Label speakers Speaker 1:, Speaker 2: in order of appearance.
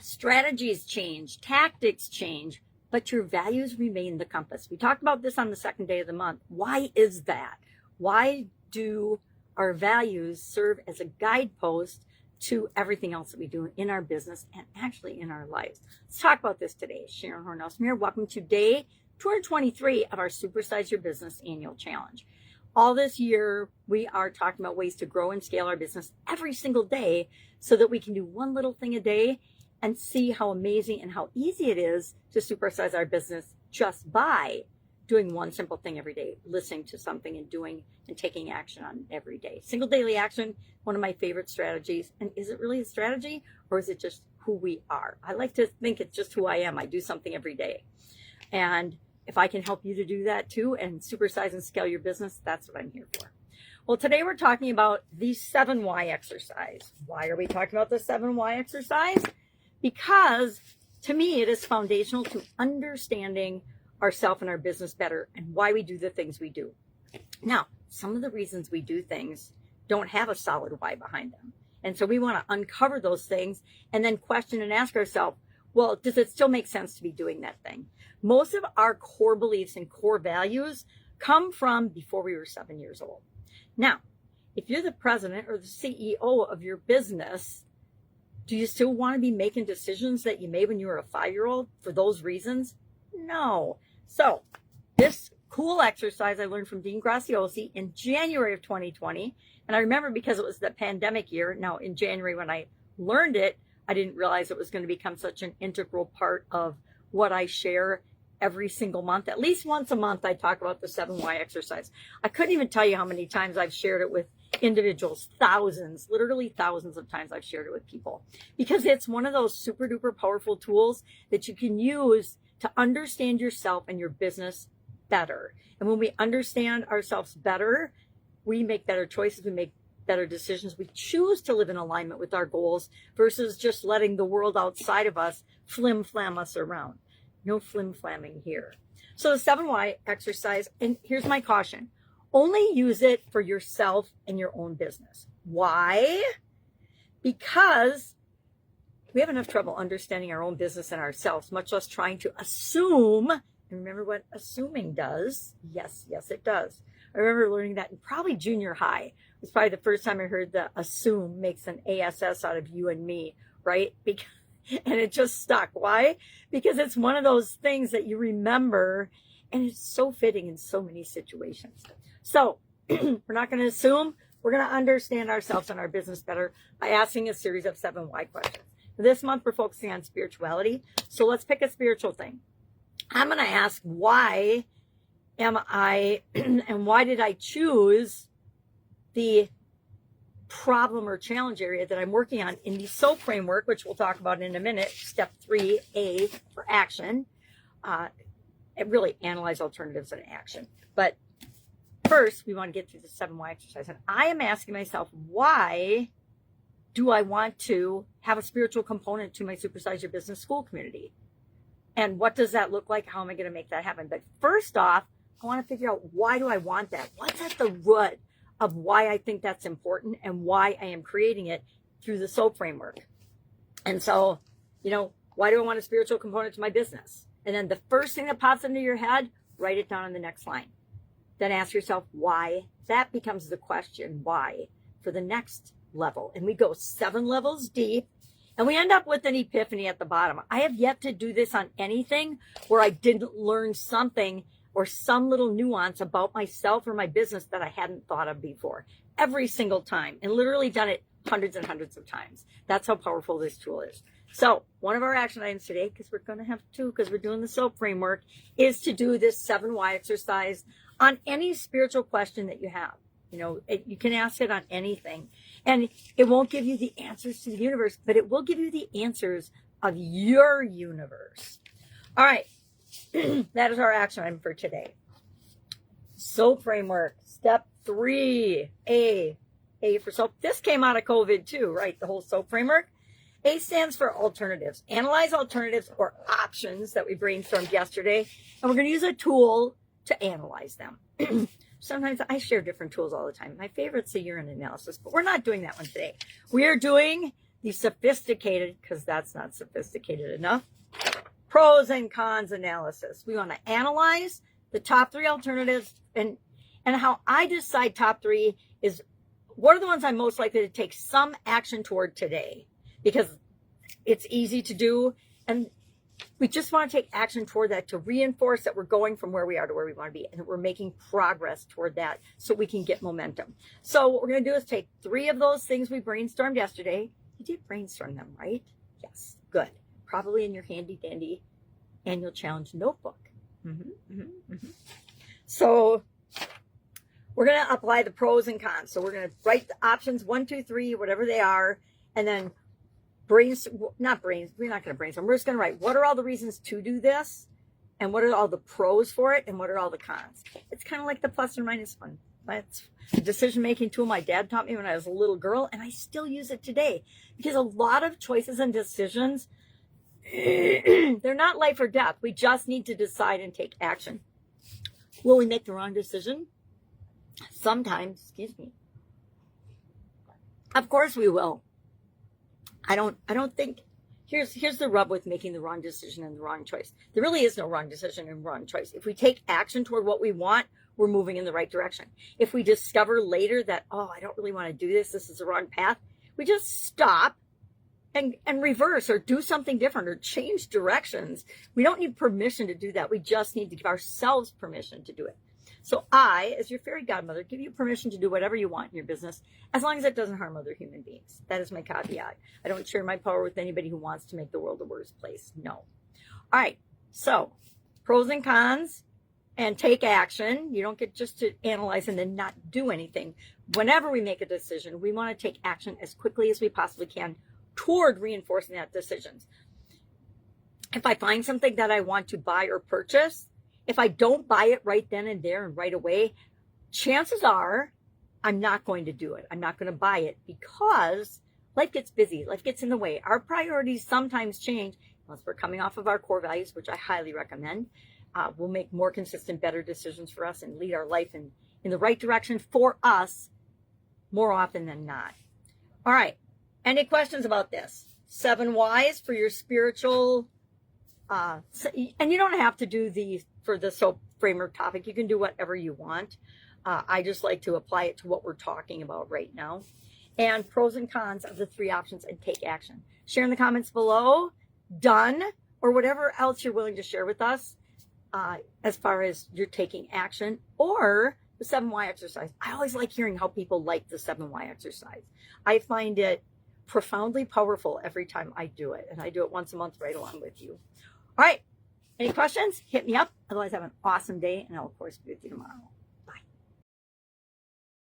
Speaker 1: Strategies change, tactics change, but your values remain the compass. We talked about this on the second day of the month. Why is that? Why do our values serve as a guidepost to everything else that we do in our business and actually in our lives? Let's talk about this today. Sharon Horne-Ellstrom here. Welcome to day 223 of our Supersize Your Business Annual Challenge. All this year, we are talking about ways to grow and scale our business every single day so that we can do one little thing a day and see how amazing and how easy it is to supersize our business just by doing one simple thing every day, listening to something and doing and taking action on it every day. Single daily action, one of my favorite strategies. And is it really a strategy or is it just who we are? I like to think it's just who I am. I do something every day. And if I can help you to do that too and supersize and scale your business, that's what I'm here for. Well, today we're talking about the 7 Why exercise. Why are we talking about the 7 Why exercise? Because to me, it is foundational to understanding ourselves and our business better and why we do the things we do. Now, some of the reasons we do things don't have a solid why behind them. And so we want to uncover those things and then question and ask ourselves, well, does it still make sense to be doing that thing? Most of our core beliefs and core values come from before we were 7 years old. Now, if you're the president or the CEO of your business, do you still want to be making decisions that you made when you were a 5-year-old for those reasons? No. So this cool exercise I learned from Dean Graziosi in January of 2020. And I remember because it was the pandemic year. Now in January when I learned it, I didn't realize it was going to become such an integral part of what I share every single month. At least once a month, I talk about the 7 Why exercise. I couldn't even tell you how many times I've shared it with individuals, thousands, literally thousands of times I've shared it with people, because it's one of those super duper powerful tools that you can use to understand yourself and your business better. And when we understand ourselves better, we make better choices, we make better decisions, we choose to live in alignment with our goals versus just letting the world outside of us flim-flam us around. No flim-flamming here. So the 7 Why exercise, and here's my caution. Only use it for yourself and your own business. Why? Because we have enough trouble understanding our own business and ourselves, much less trying to assume. And remember what assuming does? Yes, it does. I remember learning that in probably junior high. It was probably the first time I heard the assume makes an ASS out of you and me, right? And it just stuck. Why? Because it's one of those things that you remember, and it's so fitting in so many situations. So we're not going to assume. We're going to understand ourselves and our business better by asking a series of 7 Why questions. This month, we're focusing on spirituality. So let's pick a spiritual thing. I'm going to ask, why am I, and why did I choose the problem or challenge area that I'm working on in the SOAP framework, which we'll talk about in a minute, step 3A for action. It really analyze alternatives and action. But first, we want to get through the 7 Why exercise. And I am asking myself, why do I want to have a spiritual component to my Supersize Your Business school community? And what does that look like? How am I going to make that happen? But first off, I want to figure out, why do I want that? What's at the root of why I think that's important and why I am creating it through the SOAP framework? And so, why do I want a spiritual component to my business? And then the first thing that pops into your head, write it down on the next line. Then ask yourself why. That becomes the question, why, for the next level. And we go 7 levels deep, and we end up with an epiphany at the bottom. I have yet to do this on anything where I didn't learn something or some little nuance about myself or my business that I hadn't thought of before. Every single time, and literally done it hundreds and hundreds of times. That's how powerful this tool is. So one of our action items today, because we're going to have 2, because we're doing the SOAP framework, is to do this 7 Why exercise on any spiritual question that you have. You can ask it on anything, and it won't give you the answers to the universe, but it will give you the answers of your universe. All right. That is our action item for today. SOAP framework, step 3A. A for SOAP. This came out of COVID too, right? The whole SOAP framework. A stands for alternatives. Analyze alternatives or options that we brainstormed yesterday. And we're going to use a tool to analyze them. Sometimes I share different tools all the time. My favorite's the urine analysis, but we're not doing that one today. We are doing the sophisticated, because that's not sophisticated enough, pros and cons analysis. We want to analyze the top 3 alternatives, and how I decide top 3 is what are the ones I'm most likely to take some action toward today, because it's easy to do, and we just want to take action toward that to reinforce that we're going from where we are to where we want to be, and that we're making progress toward that so we can get momentum. So what we're going to do is take 3 of those things we brainstormed yesterday. You did brainstorm them, right? Yes, good. Probably in your handy dandy annual challenge notebook. So we're going to apply the pros and cons. So we're going to write the options 1, 2, 3, whatever they are, and then we're not going to brainstorm. We're just going to write what are all the reasons to do this, and what are all the pros for it, and what are all the cons. It's kind of like the plus or minus one. That's a decision-making tool my dad taught me when I was a little girl, and I still use it today, because a lot of choices and decisions, they're not life or death. We just need to decide and take action. Will we make the wrong decision? Sometimes, excuse me. Of course we will. I don't think, here's the rub with making the wrong decision and the wrong choice. There really is no wrong decision and wrong choice. If we take action toward what we want, we're moving in the right direction. If we discover later that, oh, I don't really want to do this, this is the wrong path, we just stop and reverse or do something different or change directions. We don't need permission to do that. We just need to give ourselves permission to do it. So I, as your fairy godmother, give you permission to do whatever you want in your business, as long as it doesn't harm other human beings. That is my caveat. I don't share my power with anybody who wants to make the world a worse place. No. All right. So pros and cons, and take action. You don't get just to analyze and then not do anything. Whenever we make a decision, we want to take action as quickly as we possibly can toward reinforcing that decision. If I find something that I want to buy or purchase, if I don't buy it right then and there and right away, chances are I'm not going to do it. I'm not going to buy it because life gets busy. Life gets in the way. Our priorities sometimes change unless we're coming off of our core values, which I highly recommend. Will make more consistent, better decisions for us and lead our life in the right direction for us more often than not. All right. Any questions about this? 7 whys for your spiritual, and you don't have to do these for the soap framework topic. You can do whatever you want. I just like to apply it to what we're talking about right now. And pros and cons of the 3 options and take action. Share in the comments below, done, or whatever else you're willing to share with us as far as you're taking action, or the 7 why exercise. I always like hearing how people like the 7 why exercise. I find it profoundly powerful every time I do it, and I do it once a month right along with you. All right. Any questions? Hit me up. Otherwise, have an awesome day, and I'll, of course, be with you tomorrow.